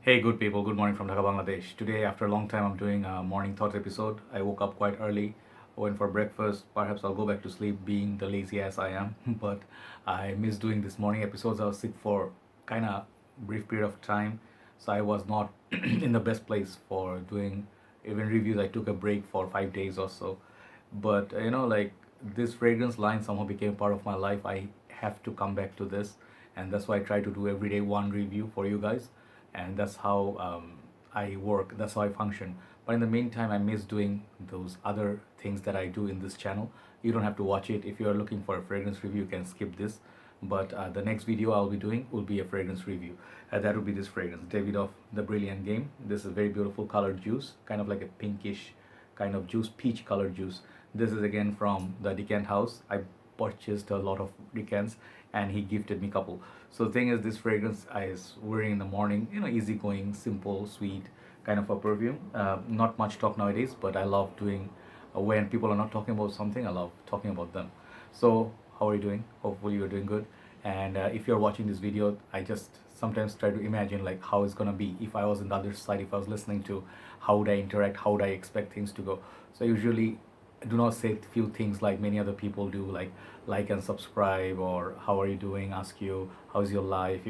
Hey, good people, good morning from Dhaka, Bangladesh. Today, after a long time, I'm doing a morning thoughts episode. I woke up quite early, went for breakfast. Perhaps I'll go back to sleep being the lazy ass I am, but I miss doing this morning episodes. I was sick for kind of brief period of time, so I was not in the best place for doing even reviews. I took a break for 5 days or so, but like this fragrance line somehow became part of my life. I have to come back to this, and that's why I try to do every day one review for you guys, and that's how I work, that's how I function. But in the meantime, I miss doing those other things that I do in this channel. You don't have to watch it. If you are looking for a fragrance review, you can skip this, but the next video I'll be doing will be a fragrance review. That will be this fragrance, David of the Brilliant Game. This is very beautiful colored juice, kind of like a pinkish kind of juice, peach colored juice. This is again from the decant house. I purchased a lot of decants and he gifted me a couple. So the thing is, this fragrance I was wearing in the morning, easygoing, simple, sweet kind of a perfume. Not much talk nowadays, but I love doing when people are not talking about something, I love talking about them. So how are you doing? Hopefully you're doing good. And if you're watching this video, I just sometimes try to imagine like how it's gonna be if I was on the other side, if I was listening to how would I interact, how would I expect things to go. So I usually do not say few things like many other people do, like and subscribe, or how are you doing, ask you how's your life,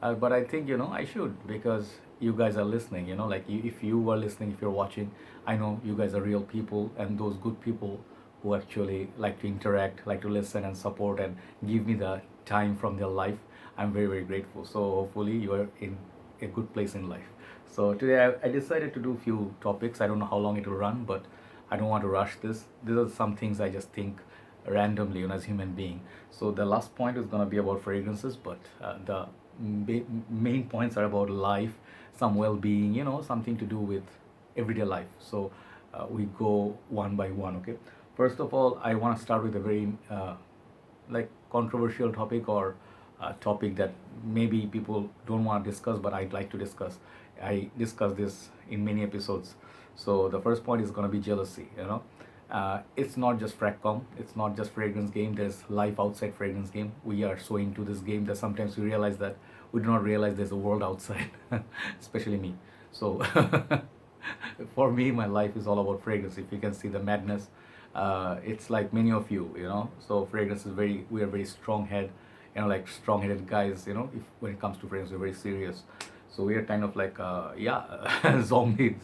but I think I should, because you guys are listening, like if you were listening, if you're watching, I know you guys are real people, and those good people who actually like to interact, like to listen and support and give me the time from their life. I'm very, very grateful. So hopefully you are in a good place in life. So today I decided to do a few topics. I don't know how long it will run, but I don't want to rush this. These are some things I just think randomly, as human being. So the last point is going to be about fragrances, but the main points are about life, some well-being, something to do with everyday life. So we go one by one. Okay, first of all, I want to start with a very like controversial topic, or a topic that maybe people don't want to discuss, but I'd like to discuss. I discuss this in many episodes. So the first point is going to be jealousy. It's not just fraccom, it's not just fragrance game. There's life outside fragrance game. We are so into this game that sometimes we realize that we do not realize there's a world outside, especially me. So for me, my life is all about fragrance. If you can see the madness, it's like many of you, so fragrance is very, we are very strong head, like strong headed guys, if when it comes to fragrance, we're very serious. So we are kind of like yeah, zombies.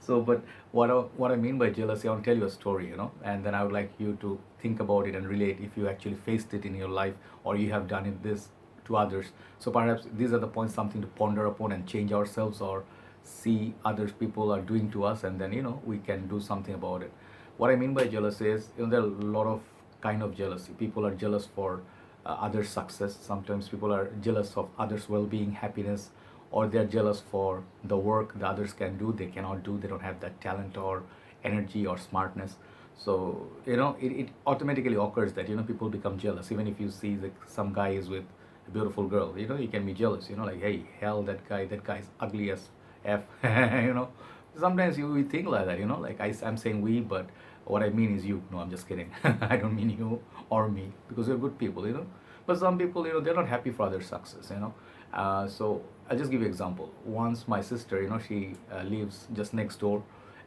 So but what I mean by jealousy, I want to tell you a story, and then I would like you to think about it and relate if you actually faced it in your life, or you have done it this to others. So perhaps these are the points, something to ponder upon and change ourselves, or see others people are doing to us, and then we can do something about it. What I mean by jealousy is, there are a lot of kind of jealousy. People are jealous for others' success. Sometimes people are jealous of others' well-being, happiness, or they're jealous for the work the others can do, they cannot do. They don't have that talent or energy or smartness. So it automatically occurs that people become jealous. Even if you see that some guy is with a beautiful girl, you can be jealous. Like, hey, hell, that guy's ugly as f. Sometimes we think like that. Like I'm saying we, but what I mean is you. No, I'm just kidding. I don't mean you or me, because we're good people. But some people, they're not happy for other success. So I'll just give you an example. Once my sister, she lives just next door,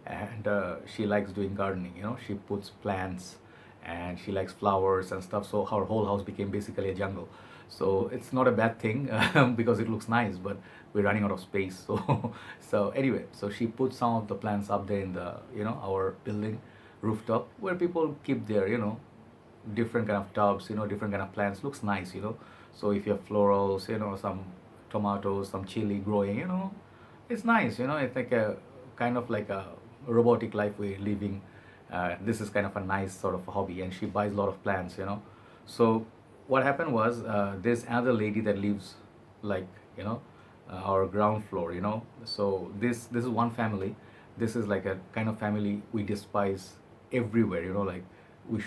and she likes doing gardening. She puts plants, and she likes flowers and stuff. So her whole house became basically a jungle. So it's not a bad thing, because it looks nice, but we're running out of space. So so anyway, so she put some of the plants up there in the our building rooftop, where people keep their different kind of tubs, different kind of plants. Looks nice. So if you have florals, some tomatoes, some chili growing, it's nice. It's like a kind of like a robotic life we're living. This is kind of a nice sort of hobby, and she buys a lot of plants. So what happened was, there's another lady that lives like our ground floor. So this is one family. This is like a kind of family we despise everywhere. Like we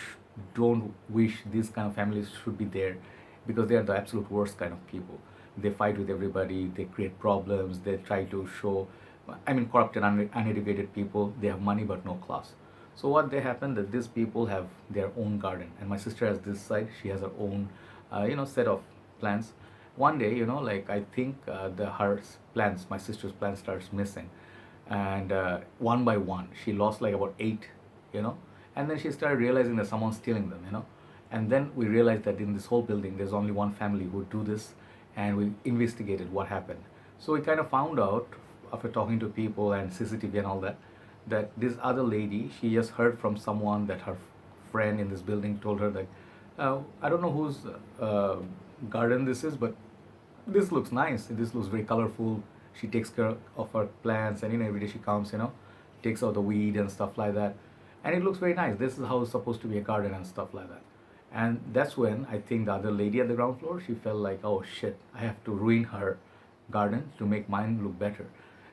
don't wish these kind of families should be there, because they are the absolute worst kind of people. They fight with everybody, they create problems, they try to show, I mean, corrupted, uneducated people. They have money but no class. So what they happen that these people have their own garden, and my sister has this side. She has her own, set of plants, one day, like I think the her plants, my sister's plant starts missing, and one by one she lost like about eight, you know, and then she started realizing that someone's stealing them, and then we realized that in this whole building there's only one family who would do this, and we investigated what happened. So we kind of found out after talking to people and CCTV and all that, that this other lady, she just heard from someone that her friend in this building told her that, I don't know whose uh, garden this is, but this looks nice. This looks very colorful. She takes care of her plants, and every day she comes, takes out the weed and stuff like that, and it looks very nice. This is how it's supposed to be a garden and stuff like that. And that's when I think the other lady at the ground floor, she felt like, oh shit, I have to ruin her garden to make mine look better.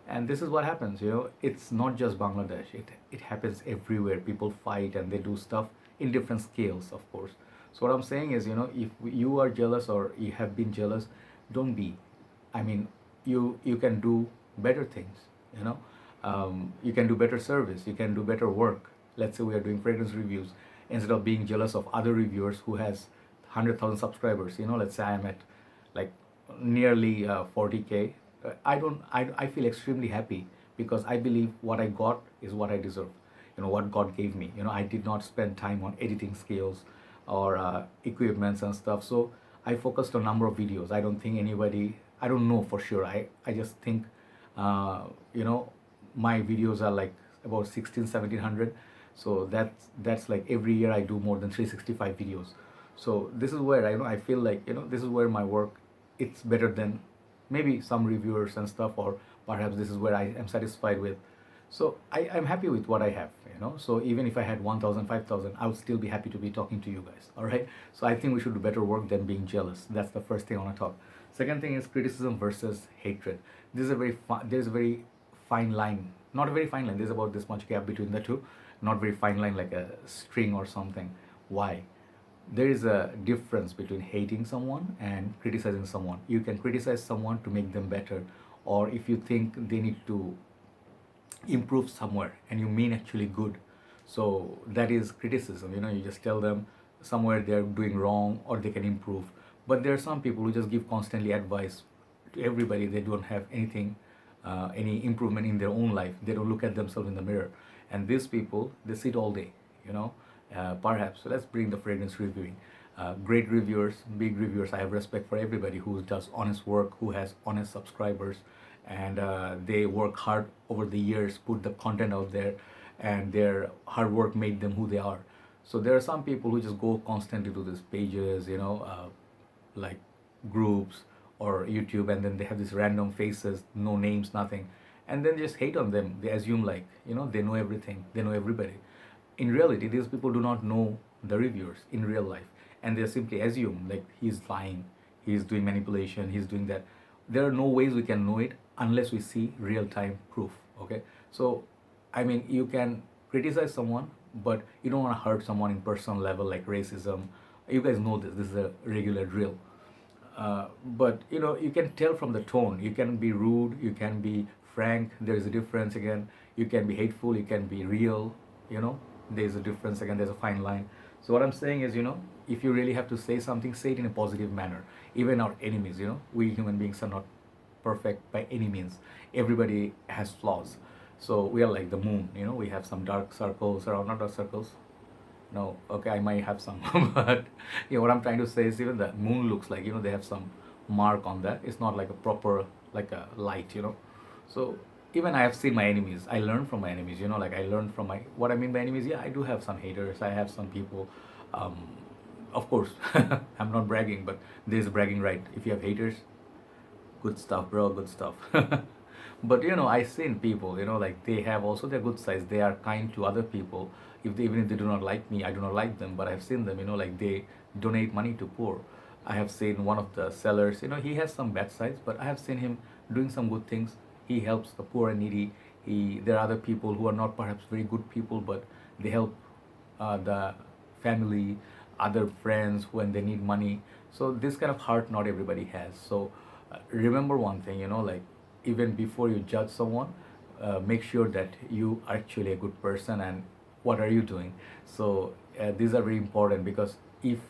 And this is what happens, it's not just Bangladesh, it happens everywhere. People fight and they do stuff in different scales, of course. So what I'm saying is, if you are jealous or you have been jealous, don't be. I mean, you can do better things, you can do better service, you can do better work. Let's say we are doing fragrance reviews, instead of being jealous of other reviewers who has 100,000 subscribers, let's say I'm at like nearly 40K. I feel extremely happy because I believe what I got is what I deserve, what God gave me. I did not spend time on editing skills or equipments and stuff. So I focused on number of videos. I don't think anybody, I don't know for sure. I just think, uh, you know, my videos are like about 16, 1700. So that's like every year I do more than 365 videos. So this is where I feel like, this is where my work, it's better than maybe some reviewers and stuff, or perhaps this is where I am satisfied with. So I'm happy with what I have, so even if I had 1000, 5000, I would still be happy to be talking to you guys. All right, so I think we should do better work than being jealous. That's the first thing I want to talk. Second thing is criticism versus hatred. This is a very there's a very fine line, not a very fine line, there's about this much gap between the two, not very fine line like a string or something. Why? There is a difference between hating someone and criticizing someone. You can criticize someone to make them better, or if you think they need to improve somewhere and you mean actually good, so that is criticism. You just tell them somewhere they're doing wrong or they can improve. But there are some people who just give constantly advice to everybody. They don't have anything, any improvement in their own life. They don't look at themselves in the mirror, and these people, they sit all day, perhaps. So let's bring the fragrance reviewing. Great reviewers, big reviewers. I have respect for everybody who does honest work, who has honest subscribers, and they work hard over the years, put the content out there, and their hard work made them who they are. So there are some people who just go constantly to these pages, like groups or YouTube, and then they have these random faces, no names, nothing, and then just hate on them. They assume like, they know everything, they know everybody. In reality, these people do not know the reviewers in real life, and they simply assume like he's lying, he's doing manipulation, he's doing that. There are no ways we can know it unless we see real time proof. Okay, so I mean, you can criticize someone, but you don't want to hurt someone in personal level like racism. You guys know this. This is a regular drill. But you can tell from the tone. You can be rude, you can be frank. There is a difference again. You can be hateful, you can be real. There's a difference again. There's a fine line. So what I'm saying is, if you really have to say something, say it in a positive manner. Even our enemies, we human beings are not perfect by any means. Everybody has flaws. So we are like the moon. We have some dark circles around, not dark circles. No, okay, I might have some, but what I'm trying to say is even the moon looks like, they have some mark on that. It's not like a proper, like a light. So even I have seen my enemies. I learn from my enemies, like I learned from what I mean by enemies. Yeah, I do have some haters. I have some people, um, of course, I'm not bragging, but there's bragging right. If you have haters, good stuff, bro, good stuff. But I seen people, like they have also their good sides. They are kind to other people. Even if they do not like me, I do not like them, but I've seen them, like they donate money to poor. I have seen one of the sellers, he has some bad sides, but I have seen him doing some good things. He helps the poor and needy. There are other people who are not perhaps very good people, but they help the family, other friends when they need money. So this kind of heart not everybody has. So remember one thing, like even before you judge someone, make sure that you are actually a good person and what are you doing. So these are very important, because if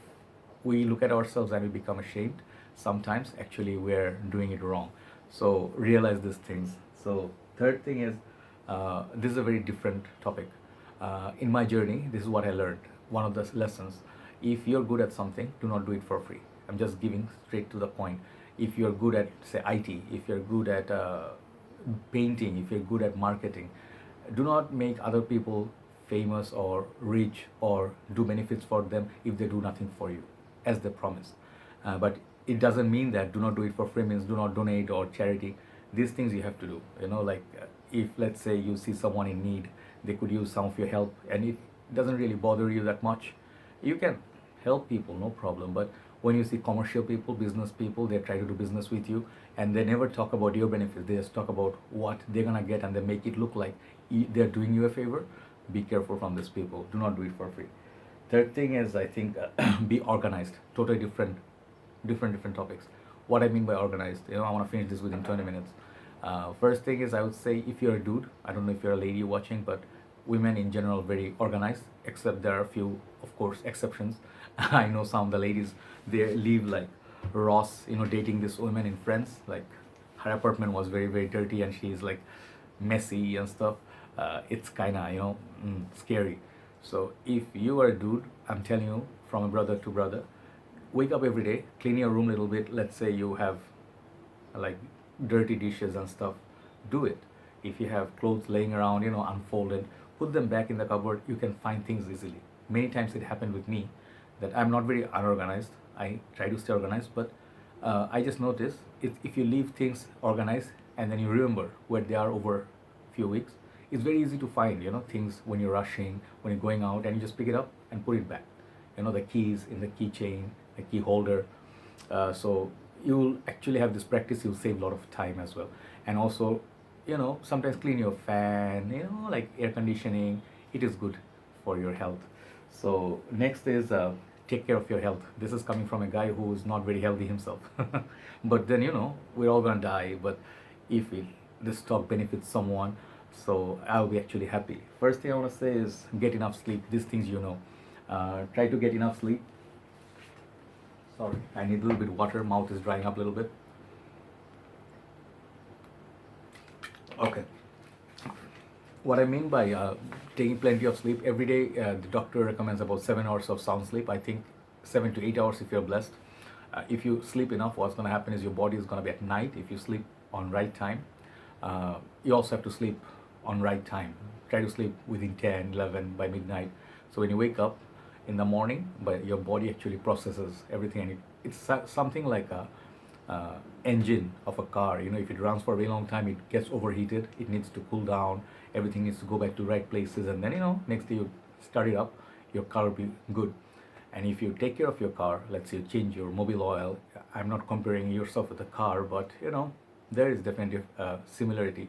we look at ourselves and we become ashamed, sometimes actually we're doing it wrong. So realize these things. So third thing is, this is a very different topic. In my journey, this is what I learned. One of the lessons: if you're good at something, do not do it for free. I'm just giving straight to the point. If you're good at, say, IT, if you're good at painting, if you're good at marketing, do not make other people famous or rich or do benefits for them if they do nothing for you as they promise. But it doesn't mean that do not do it for free means do not donate or charity. These things you have to do. Like if let's say you see someone in need, they could use some of your help, and it doesn't really bother you that much, you can help people, no problem. But when you see commercial people, business people, they try to do business with you and they never talk about your benefits. They just talk about what they're gonna get and they make it look like they're doing you a favor. Be careful from these people. Do not do it for free. Third thing is, I think, be organized. Totally different topics. What I mean by organized, I want to finish this within 20 minutes. First thing is, I would say, if you're a dude, I don't know if you're a lady watching, but women in general very organized, except there are a few, of course, exceptions. I know some of the ladies, they live like Ross, dating this woman in Friends. Like her apartment was very dirty and she's like messy and stuff. It's kind of scary. So if you are a dude, I'm telling you from a brother to brother, wake up every day, clean your room a little bit. Let's say you have like dirty dishes and stuff, do it. If you have clothes laying around, unfolded, put them back in the cupboard. You can find things easily. Many times it happened with me that I'm not very unorganized. I try to stay organized, but I just notice if you leave things organized and then you remember where they are over a few weeks, it's very easy to find things when you're rushing, when you're going out, and you just pick it up and put it back. The keys in the keychain, the key holder. So you'll actually have this practice. You'll save a lot of time as well. And also, sometimes clean your fan, like air conditioning. It is good for your health. So next is, take care of your health. This is coming from a guy who is not very healthy himself. But then, we're all gonna die. But if this talk benefits someone, so I'll be actually happy. First thing I want to say is get enough sleep. These things, try to get enough sleep. Sorry, I need a little bit of water. Mouth is drying up a little bit. Okay. What I mean by taking plenty of sleep every day, the doctor recommends about 7 hours of sound sleep. I think 7 to 8 hours if you're blessed. If you sleep enough, what's going to happen is your body is going to be at night. If you sleep on right time, you also have to sleep on right time. Try to sleep within 10, 11 by midnight. So when you wake up in the morning, but your body actually processes everything, and it's something like a engine of a car. If it runs for a very long time, it gets overheated. It needs to cool down. Everything needs to go back to right places, and then next day you start it up, your car will be good. And if you take care of your car, let's say you change your mobile oil. I'm not comparing yourself with a car, but there is definitely similarity.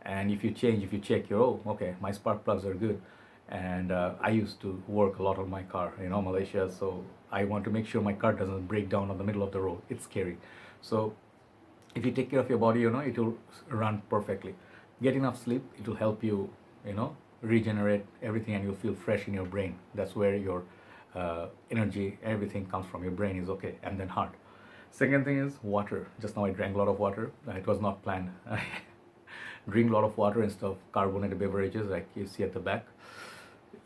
And if you check your, oh, okay, my spark plugs are good. And I used to work a lot on my car, Malaysia, so I want to make sure my car doesn't break down on the middle of the road. It's scary. So if you take care of your body, it will run perfectly. Get enough sleep. It will help you, regenerate everything, and you'll feel fresh in your brain. That's where your energy, everything comes from. Your brain is okay, and then heart. Second thing is water. Just now I drank a lot of water. It was not planned. Drink a lot of water instead of carbonated beverages like you see at the back.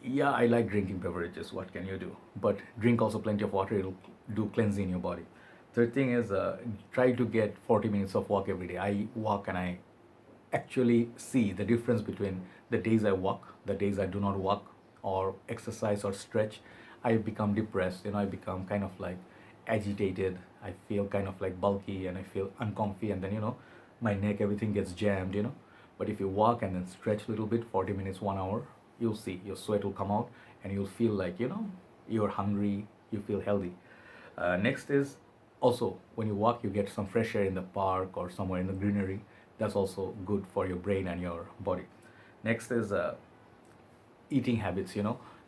Yeah, I like drinking beverages. What can you do? But drink also plenty of water. It'll do cleansing your body. Third thing is, try to get 40 minutes of walk every day. I walk and I actually see the difference between the days I walk, the days I do not walk or exercise or stretch. I become depressed. I become kind of like agitated. I feel kind of like bulky and I feel uncomfy, and then my neck, everything gets jammed. But if you walk and then stretch a little bit, 40 minutes, 1 hour, you'll see your sweat will come out and you'll feel like you're hungry, you feel healthy. Next is also, when you walk, you get some fresh air in the park or somewhere in the greenery. That's also good for your brain and your body. Next is eating habits.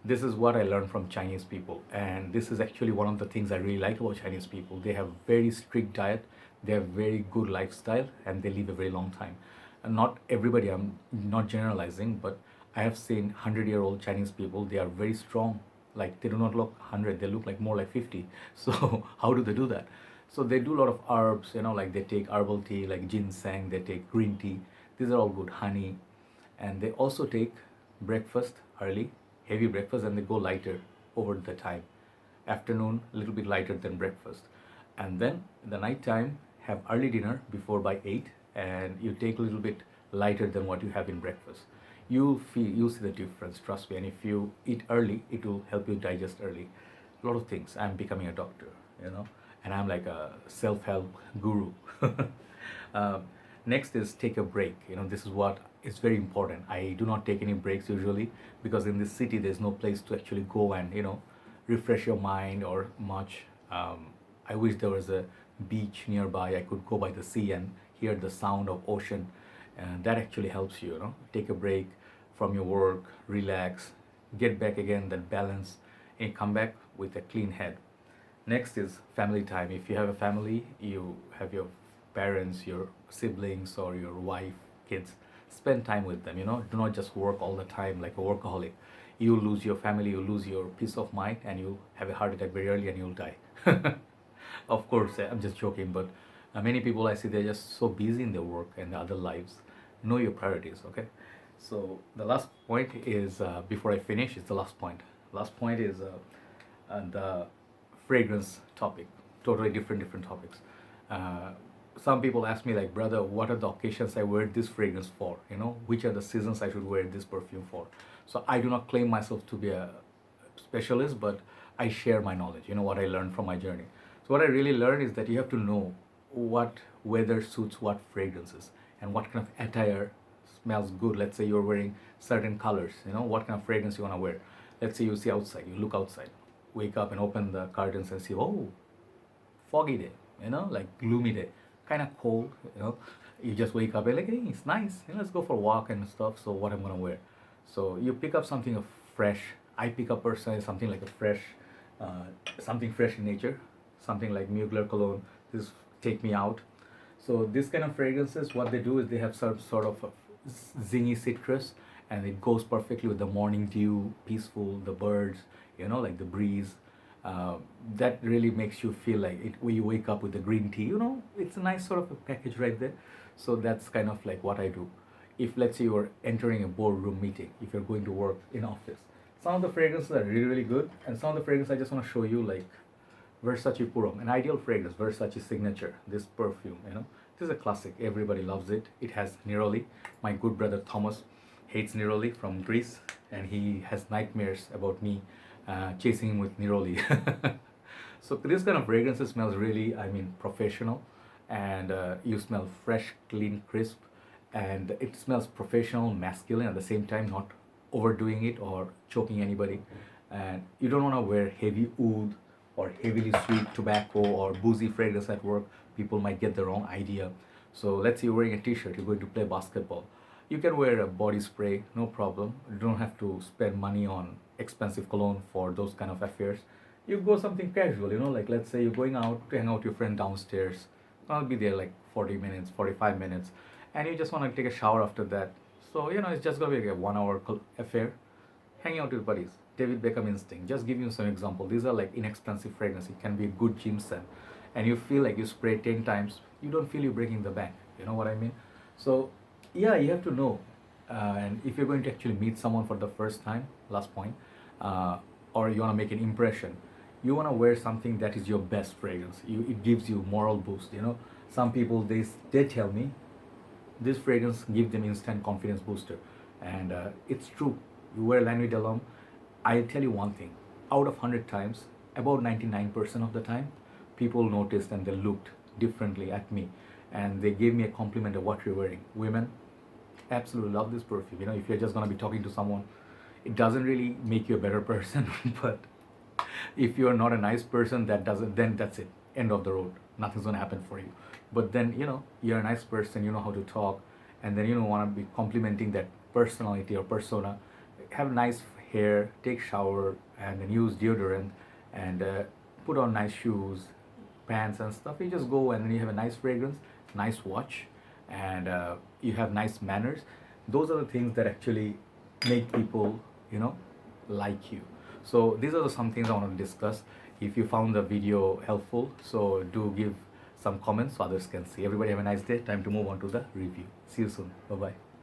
This is what I learned from Chinese people, and this is actually one of the things I really like about Chinese people. They have very strict diet, they have very good lifestyle, and they live a very long time. And not everybody, I'm not generalizing, but I have seen 100-year-old Chinese people. They are very strong. Like, they do not look 100, they look like more like 50. So how do they do that? So they do a lot of herbs, like they take herbal tea, like ginseng, they take green tea. These are all good, honey. And they also take breakfast early, heavy breakfast, and they go lighter over the time. Afternoon, a little bit lighter than breakfast. And then in the night time, have early dinner before by 8, and you take a little bit lighter than what you have in breakfast. You'll see the difference, trust me. And if you eat early, it will help you digest early. A lot of things. I'm becoming a doctor, and I'm like a self-help guru. uh, Next is take a break. This is what is very important. I do not take any breaks usually, because in this city there's no place to actually go and refresh your mind or much. I wish there was a beach nearby. I could go by the sea and hear the sound of ocean, and that actually helps you. Take a break from your work, relax, get back again that balance, and come back with a clean head. Next is family time. If you have a family, you have your parents, your siblings, or your wife, kids. Spend time with them. Do not just work all the time like a workaholic. You lose your family, you lose your peace of mind, and you have a heart attack very early, and you'll die. Of course, I'm just joking, but many people I see, they're just so busy in their work and their other lives. Know your priorities, okay? So the last point is, before I finish, it's the last point. Last point is the fragrance topic. Totally different topics. Uh, some people ask me, like, brother, what are the occasions I wear this fragrance for? Which are the seasons I should wear this perfume for? So I do not claim myself to be a specialist, but I share my knowledge, what I learned from my journey. So what I really learned is that you have to know what weather suits what fragrances, and what kind of attire smells good. Let's say you're wearing certain colors, what kind of fragrance you want to wear. Let's say you see outside, you look outside, wake up and open the curtains and see, oh, foggy day, like gloomy day, kind of cold, you just wake up and like, hey, it's nice, let's go for a walk and stuff. So what I'm gonna wear? So you pick up something of fresh. I pick up personally something like a fresh, something fresh in nature, something like Mugler cologne. This take me out. So this kind of fragrances, what they do is they have some sort of a zingy citrus, and it goes perfectly with the morning dew, peaceful, the birds, like the breeze. That really makes you feel like it when you wake up with the green tea. It's a nice sort of a package right there. So that's kind of like what I do. If let's say you're entering a boardroom meeting, if you're going to work in office, some of the fragrances are really good, and some of the fragrances I just want to show you, like Versace Purum, an ideal fragrance, Versace Signature. This perfume, this is a classic. Everybody loves it. It has neroli. My good brother Thomas hates neroli from Greece, and he has nightmares about me chasing him with neroli. So this kind of fragrance smells really, professional, and you smell fresh, clean, crisp, and it smells professional, masculine at the same time, not overdoing it or choking anybody. And you don't want to wear heavy oud or heavily sweet tobacco or boozy fragrance at work. People might get the wrong idea. So let's say you're wearing a t-shirt, you're going to play basketball. You can wear a body spray, no problem. You don't have to spend money on expensive cologne for those kind of affairs. You go something casual, like let's say you're going out to hang out with your friend downstairs. I'll be there like 40 minutes, 45 minutes, and you just want to take a shower after that. So, it's just going to be like a 1 hour affair, hanging out with buddies. David Beckham instinct. Just give you some example. These are like inexpensive fragrance. It can be a good gym scent, and you feel like you spray 10 times. You don't feel you're breaking the bank. You know what I mean? So yeah, you have to know. And if you're going to actually meet someone for the first time, last point, or you want to make an impression, you want to wear something that is your best fragrance. It gives you moral boost. Some people they tell me this fragrance gives them instant confidence booster, and it's true. You wear Lanvin de L'Homme, I'll tell you one thing. Out of 100 times, about 99% of the time, people noticed and they looked differently at me, and they gave me a compliment of what you're wearing. Women absolutely love this perfume. If you're just gonna be talking to someone, it doesn't really make you a better person. But if you're not a nice person, then that's it. End of the road. Nothing's gonna happen for you. But then you're a nice person. You know how to talk, and then want to be complimenting that personality or persona. Have nice hair, take shower, and then use deodorant, and put on nice shoes, pants and stuff. You just go, and then you have a nice fragrance, nice watch, and you have nice manners. Those are the things that actually make people like you. So these are some things I want to discuss. if you found the video helpful. So do give some comments so others can see. Everybody have a nice day. Time to move on to the review. See you soon. Bye bye.